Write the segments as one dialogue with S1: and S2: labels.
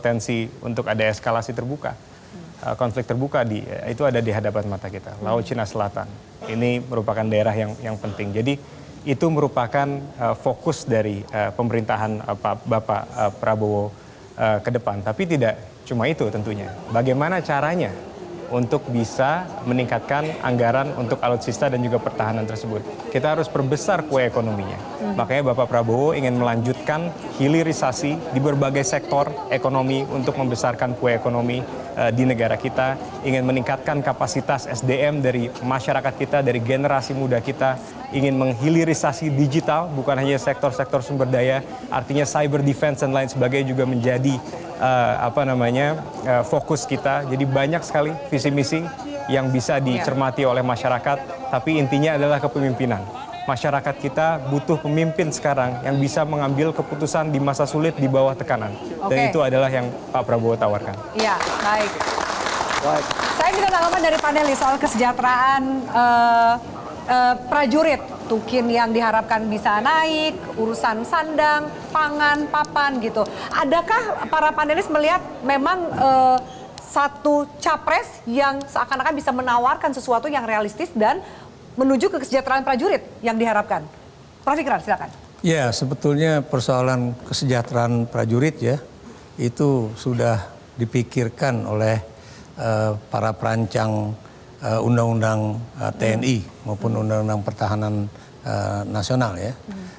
S1: potensi untuk ada eskalasi terbuka, konflik terbuka itu ada di hadapan mata kita. Laut Cina Selatan ini merupakan daerah yang penting. Jadi itu merupakan fokus dari pemerintahan Bapak Prabowo ke depan. Tapi tidak cuma itu tentunya. Bagaimana caranya untuk bisa meningkatkan anggaran untuk alutsista dan juga pertahanan tersebut. Kita harus perbesar kue ekonominya. Makanya Bapak Prabowo ingin melanjutkan hilirisasi di berbagai sektor ekonomi untuk membesarkan kue ekonomi di negara kita. Ingin meningkatkan kapasitas SDM dari masyarakat kita, dari generasi muda kita. Ingin menghilirisasi digital, bukan hanya sektor-sektor sumber daya. Artinya cyber defense dan lain sebagainya juga menjadi fokus kita. Jadi banyak sekali visi misi yang bisa dicermati oleh masyarakat, tapi intinya adalah kepemimpinan. Masyarakat kita butuh pemimpin sekarang yang bisa mengambil keputusan di masa sulit di bawah tekanan. Dan itu adalah yang Pak Prabowo tawarkan.
S2: Iya, baik. Saya minta tanggapan dari panelis soal kesejahteraan prajurit. Tukin yang diharapkan bisa naik, urusan sandang, pangan, papan gitu. Adakah para panelis melihat memang satu capres yang seakan-akan bisa menawarkan sesuatu yang realistis dan menuju ke kesejahteraan prajurit yang diharapkan? Prof. Ikrar, silakan.
S3: Ya, sebetulnya persoalan kesejahteraan prajurit ya, itu sudah dipikirkan oleh para perancang undang-undang TNI maupun undang-undang pertahanan nasional ya.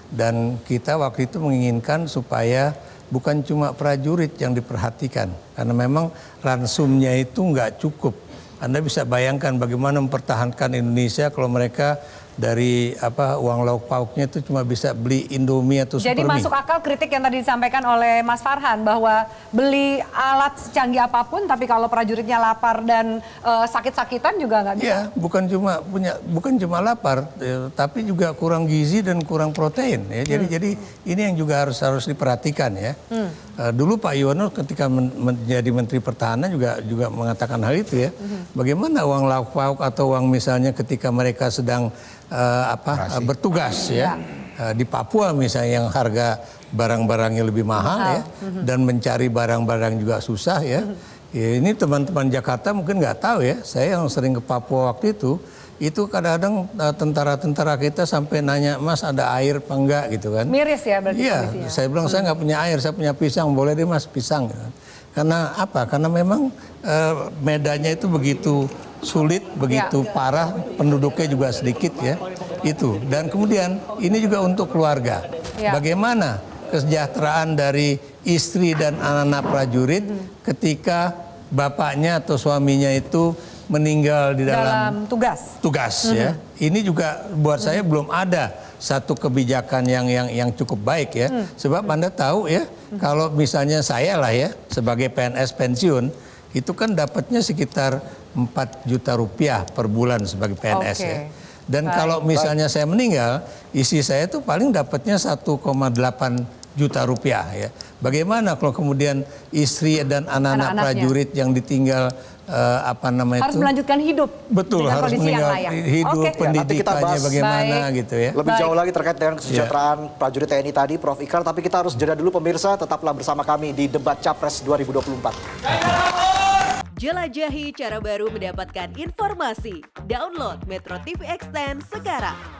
S3: Dan kita waktu itu menginginkan supaya bukan cuma prajurit yang diperhatikan, karena memang ransumnya itu nggak cukup. Anda bisa bayangkan bagaimana mempertahankan Indonesia kalau mereka dari uang lauk pauknya itu cuma bisa beli Indomie atau Supermie.
S2: Jadi masuk akal kritik yang tadi disampaikan oleh Mas Farhan bahwa beli alat secanggih apapun tapi kalau prajuritnya lapar dan sakit-sakitan juga nggak bisa.
S3: Iya, bukan cuma lapar, tapi juga kurang gizi dan kurang protein ya. Jadi ini yang juga harus diperhatikan ya. Dulu Pak Yono ketika menjadi Menteri Pertahanan juga mengatakan hal itu ya. Bagaimana uang lauk pauk atau uang misalnya ketika mereka sedang bertugas ya di Papua misalnya yang harga barang-barangnya lebih mahal ya, dan mencari barang-barang juga susah ya. Ini teman-teman Jakarta mungkin nggak tahu ya, saya yang sering ke Papua waktu itu kadang-kadang tentara-tentara kita sampai nanya, Mas ada air apa enggak gitu kan.
S2: Miris ya berarti
S3: iya,
S2: kondisinya. Saya
S3: bilang saya nggak punya air, saya punya pisang, boleh deh Mas pisang gitu. Karena apa? Karena memang medannya itu begitu sulit, begitu parah, penduduknya juga sedikit ya. Itu. Dan kemudian ini juga untuk keluarga. Bagaimana kesejahteraan dari istri dan anak-anak prajurit ketika bapaknya atau suaminya itu meninggal di dalam tugas ya. Ini juga buat saya belum ada satu kebijakan yang cukup baik ya. Sebab Anda tahu ya, kalau misalnya saya lah ya sebagai PNS pensiun, itu kan dapatnya sekitar 4 juta rupiah per bulan sebagai PNS ya. Dan kalau misalnya saya meninggal, istri saya itu paling dapatnya 1,8 juta rupiah ya. Bagaimana kalau kemudian istri dan anak-anak prajurit yang ditinggal
S2: harus melanjutkan hidup.
S3: Betul, harus meninggal hidup, pendidikannya bagaimana gitu ya.
S4: Lebih jauh lagi terkait dengan kesejahteraan prajurit TNI tadi, Prof. Ikrar, tapi kita harus jeda dulu pemirsa, tetaplah bersama kami di Debat Capres 2024.
S5: Jelajahi cara baru mendapatkan informasi. Download Metro TV Extend sekarang.